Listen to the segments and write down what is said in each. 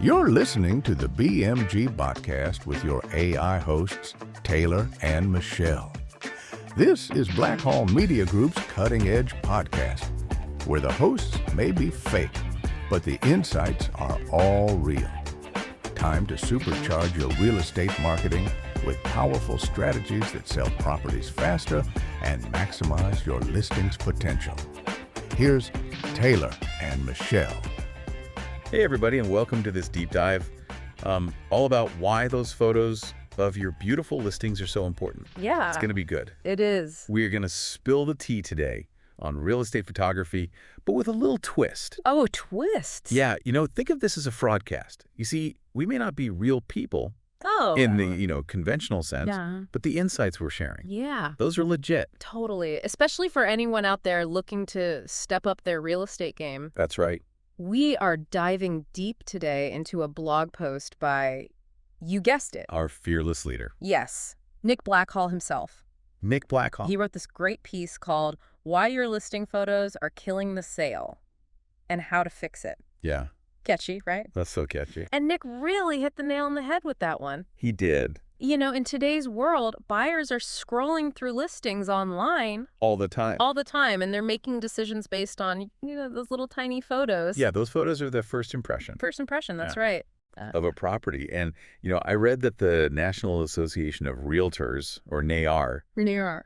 You're listening to the BMG Botcast with your AI hosts, Taylor and Michelle. This is Blackhall Media Group's cutting-edge podcast, where the hosts may be fake, but the insights are all real. Time to supercharge your real estate marketing with powerful strategies that sell properties faster and maximize your listing's potential. Here's Taylor and Michelle. Hey everybody, and welcome to this deep dive all about why those photos of your beautiful listings are so important. Yeah. It's going to be good. It is. We're going to spill the tea today on real estate photography, but with a little twist. Oh, twist. Yeah, think of this as a fraudcast. You see, we may not be real people in the, conventional sense, but the insights we're sharing, those are legit. Totally. Especially for anyone out there looking to step up their real estate game. That's right. We are diving deep today into a blog post by, you guessed it, Our fearless leader. yes, Nick Blackhall himself. Nick Blackhall. He wrote this great piece called Why Your Listing Photos Are Killing the Sale and How to Fix It. Yeah, Catchy, right? that's so catchy. And Nick really hit the nail on the head with that one. He did. In today's world, buyers are scrolling through listings online All the time. and they're making decisions based on, those little tiny photos. Yeah, those photos are the first impression. First impression, that's right. Of a property. And, I read that the National Association of Realtors, or NAR,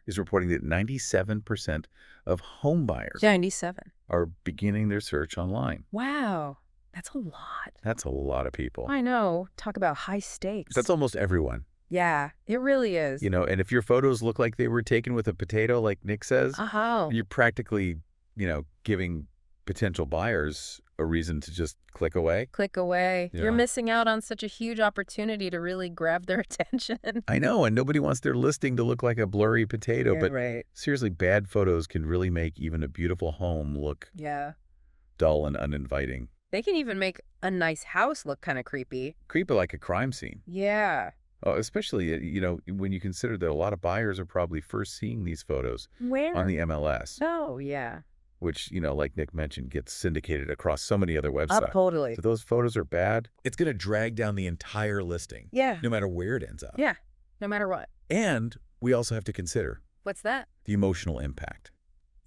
is reporting that 97% of home buyers 97. are beginning their search online. Wow. That's a lot. That's a lot of people. I know. Talk about high stakes. That's almost everyone. Yeah, it really is. And if your photos look like they were taken with a potato, like Nick says, you're practically, giving potential buyers a reason to just click away. Click away. Yeah. You're missing out on such a huge opportunity to really grab their attention. I know, and nobody wants their listing to look like a blurry potato, but right. seriously, bad photos can really make even a beautiful home look dull and uninviting. They can even make a nice house look kind of creepy. Creepy like a crime scene. Yeah. Oh, especially, when you consider that a lot of buyers are probably first seeing these photos Where? on the MLS. Oh, yeah. Which, like Nick mentioned, gets syndicated across so many other websites. Totally. If those photos are bad, it's going to drag down the entire listing. Yeah. No matter where it ends up. Yeah. No matter what. And we also have to consider What's that? the emotional impact.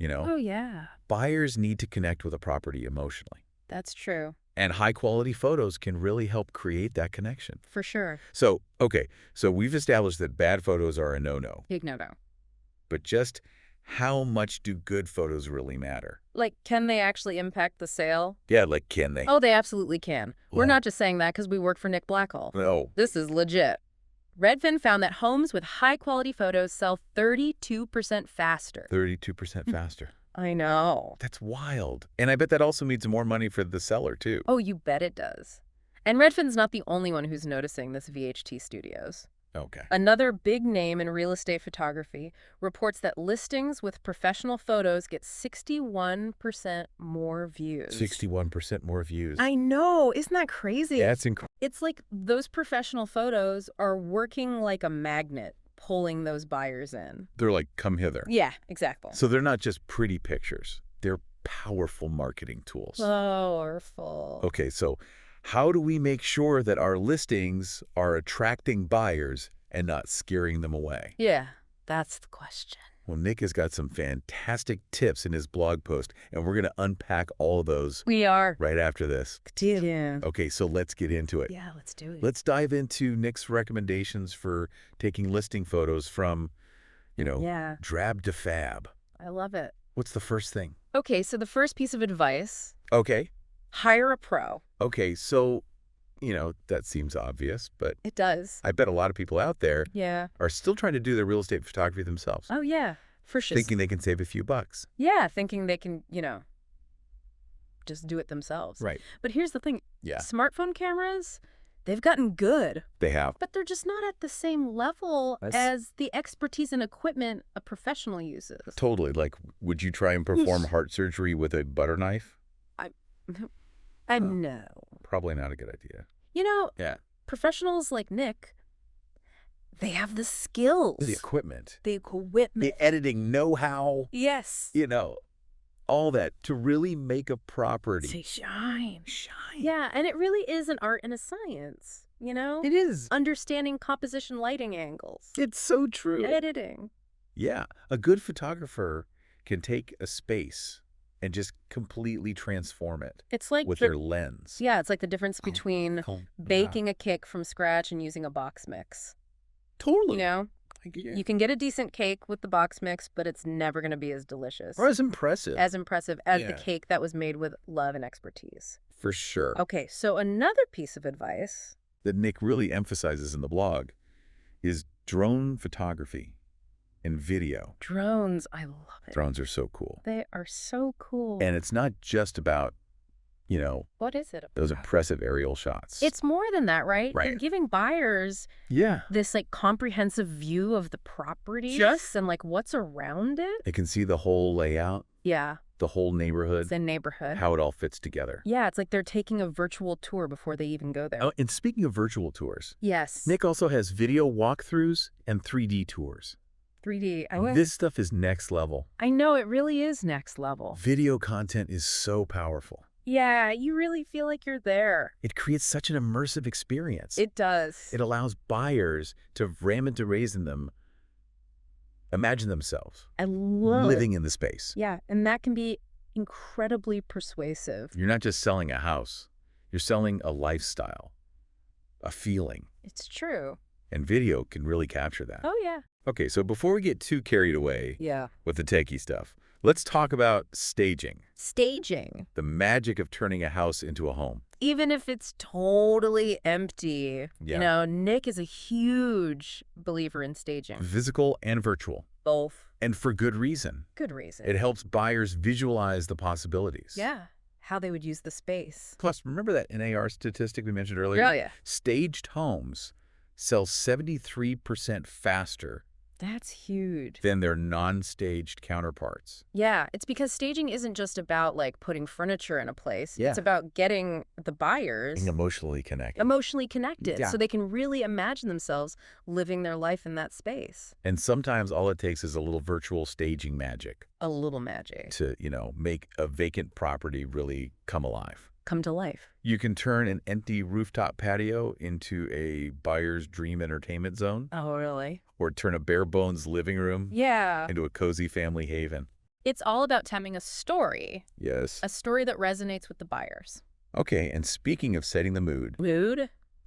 Oh, yeah. Buyers need to connect with a property emotionally. That's true. And high-quality photos can really help create that connection. For sure. So we've established that bad photos are a no-no. Big no-no. But just how much do good photos really matter? Like, can they actually impact the sale? Yeah, like can they? Oh, they absolutely can. We're Well- not just saying that because we work for Nick Blackhall. No. This is legit. Redfin found that homes with high-quality photos sell 32% faster. 32% faster. I know. That's wild. And I bet that also means more money for the seller, too. Oh, you bet it does. And Redfin's not the only one who's noticing this VHT Studios. Okay. Another big name in real estate photography reports that listings with professional photos get 61% more views. 61% more views. I know. Isn't that crazy? Yeah, it's incredible. It's like those professional photos are working like a magnet, pulling those buyers in. They're like, come hither. Yeah, exactly. So they're not just pretty pictures. They're powerful marketing tools. Powerful. Okay, so how do we make sure that our listings are attracting buyers and not scaring them away? Yeah, that's the question. Well, Nick has got some fantastic tips in his blog post, and we're going to unpack all of those We are. right after this. Yeah. Okay, so let's get into it. Yeah, let's do it. Let's dive into Nick's recommendations for taking listing photos from, drab to fab. I love it. What's the first thing? Okay, so the first piece of advice, Okay. hire a pro. Okay, so, that seems obvious, but It does. I bet a lot of people out there Yeah. are still trying to do their real estate photography themselves, Oh, yeah, for sure. thinking they can save a few bucks. Yeah, thinking they can, just do it themselves. Right. But here's the thing. Yeah, Smartphone cameras, they've gotten good, they have. but they're just not at the same level as the expertise and equipment a professional uses. Totally. Like, would you try and perform heart surgery with a butter knife? No. Probably not a good idea. Yeah. Professionals like Nick, they have the skills. The equipment. The equipment. The editing know-how. Yes. all that to really make a property. Say shine. Shine. Yeah, and it really is an art and a science, you know? It is. Understanding composition lighting angles. It's so true. Editing. Yeah. A good photographer can take a space and just completely transform it. It's like with their lens. Yeah, it's like the difference between baking a cake from scratch and using a box mix. Totally. You know? You can get a decent cake with the box mix, but it's never going to be as delicious. Or as impressive. As impressive as the cake that was made with love and expertise. For sure. Okay, so another piece of advice that Nick really emphasizes in the blog is drone photography and video. Drones, I love it. Drones are so cool. They are so cool. And it's not just about, what is it about? Those impressive aerial shots. It's more than that, right? Right. They're giving buyers this like comprehensive view of the property and like what's around it. They can see the whole layout. Yeah. The whole neighborhood. The neighborhood. How it all fits together. Yeah, it's like they're taking a virtual tour before they even go there. Oh, and speaking of virtual tours. Yes. Nick also has video walkthroughs and 3D tours. 3D. This stuff is next level. I know, it really is next level. Video content is so powerful. Yeah, you really feel like you're there. It creates such an immersive experience. It does. It allows buyers to imagine themselves living in the space. Yeah, and that can be incredibly persuasive. You're not just selling a house. You're selling a lifestyle, a feeling. It's true. And video can really capture that. Oh, yeah. Okay, so before we get too carried away with the techie stuff, let's talk about staging. Staging. The magic of turning a house into a home. Even if it's totally empty. Nick is a huge believer in staging. Physical and virtual. Both. And for good reason. Good reason. It helps buyers visualize the possibilities. Yeah. How they would use the space. Plus, remember that NAR statistic we mentioned earlier? Oh, yeah. Staged homes sell 73% faster. That's huge. Than their non-staged counterparts. Yeah, it's because staging isn't just about like putting furniture in a place. Yeah. It's about getting the buyers Being emotionally connected. So they can really imagine themselves living their life in that space. And sometimes all it takes is a little virtual staging magic. A little magic. To, make a vacant property really come alive. Come to life. You can turn an empty rooftop patio into a buyer's dream entertainment zone. Oh, really? Or turn a bare-bones living room into a cozy family haven. It's all about telling a story. Yes. A story that resonates with the buyers. Okay, and speaking of setting the mood.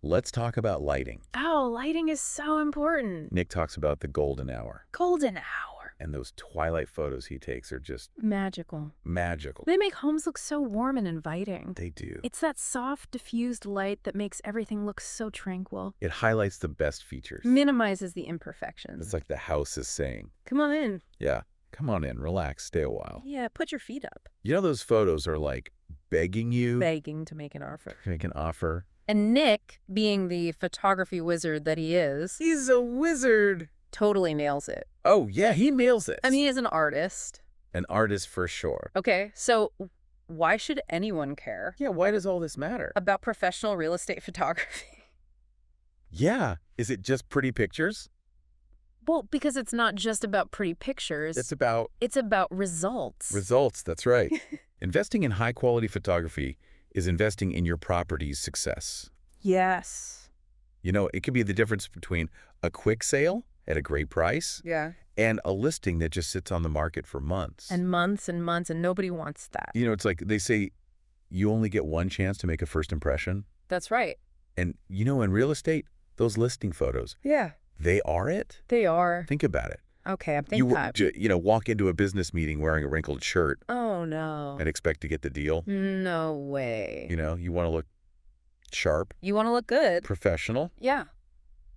Let's talk about lighting. Oh, lighting is so important. Nick talks about the golden hour. Golden hour. And those twilight photos he takes are just magical. Magical. They make homes look so warm and inviting. They do. It's that soft, diffused light that makes everything look so tranquil. It highlights the best features. Minimizes the imperfections. It's like the house is saying, come on in. Yeah, come on in, relax, stay a while. Yeah, put your feet up. Those photos are like begging you. Begging to make an offer. Make an offer. And Nick, being the photography wizard that he is. He's a wizard. Totally nails it. Oh, yeah, he nails it. I mean, he's an artist. An artist for sure. Okay, so why should anyone care? Yeah, why does all this matter? About professional real estate photography. Yeah, is it just pretty pictures? Well, because it's not just about pretty pictures. It's about results. Results, that's right. Investing in high-quality photography is investing in your property's success. Yes. It could be the difference between a quick sale at a great price and a listing that just sits on the market for months. And months, and nobody wants that. It's like they say you only get one chance to make a first impression. That's right. And, in real estate, those listing photos, they are it. They are. Think about it. Okay, I'm thinking that. Walk into a business meeting wearing a wrinkled shirt. Oh, no. And expect to get the deal. No way. You want to look sharp. You want to look good. Professional. Yeah.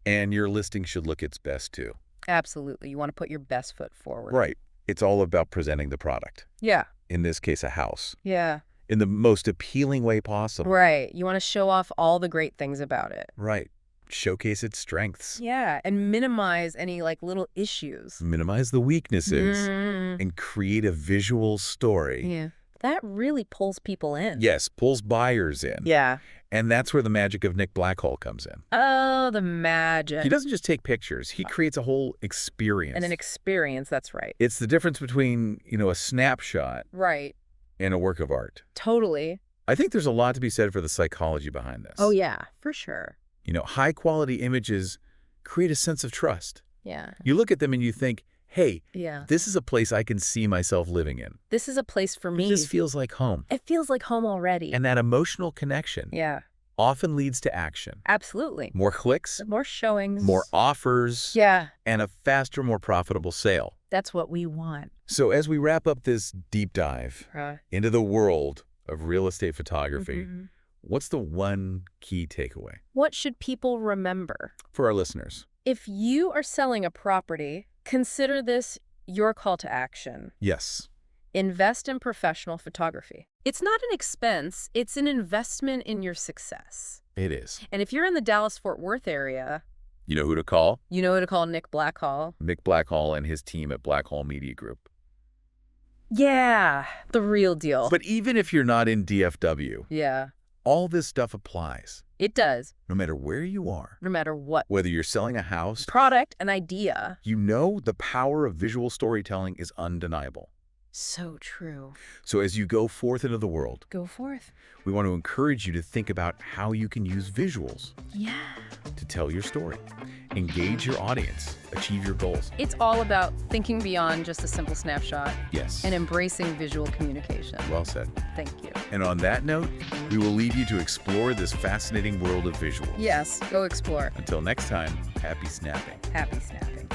And your listing should look its best, too. Absolutely. You want to put your best foot forward. Right. It's all about presenting the product. Yeah. In this case, a house. Yeah. In the most appealing way possible. Right. You want to show off all the great things about it. Right. Showcase its strengths. Yeah. And minimize any, little issues. Minimize the weaknesses. And create a visual story. Yeah. That really pulls people in. Yes, pulls buyers in. Yeah. And that's where the magic of Nick Blackhall comes in. Oh, the magic. He doesn't just take pictures. He creates a whole experience. And an experience, that's right. It's the difference between, a snapshot right. and a work of art. Totally. I think there's a lot to be said for the psychology behind this. Oh, yeah, for sure. High-quality images create a sense of trust. Yeah. You look at them and you think, hey, yeah, this is a place I can see myself living in. This is a place for me. This feels like home. It feels like home already. And that emotional connection often leads to action. Absolutely. More clicks, more showings, more offers, yeah, and a faster, more profitable sale. That's what we want. So as we wrap up this deep dive into the world of real estate photography, what's the one key takeaway? What should people remember? For our listeners. If you are selling a property, consider this your call to action. Yes. Invest in professional photography. It's not an expense, it's an investment in your success. It is. And if you're in the Dallas-Fort Worth area, you know who to call? You know who to call Nick Blackhall. Nick Blackhall and his team at Blackhall Media Group. Yeah, the real deal. But even if you're not in DFW, all this stuff applies. It does. No matter where you are. No matter what. Whether you're selling a house, product, an idea. The power of visual storytelling is undeniable. So true. So as you go forth into the world, go forth. We want to encourage you to think about how you can use visuals to tell your story, engage your audience, achieve your goals. It's all about thinking beyond just a simple snapshot. Yes. And embracing visual communication. Well said. Thank you. And on that note, we will leave you to explore this fascinating world of visuals. Yes, go explore. Until next time, happy snapping. Happy snapping.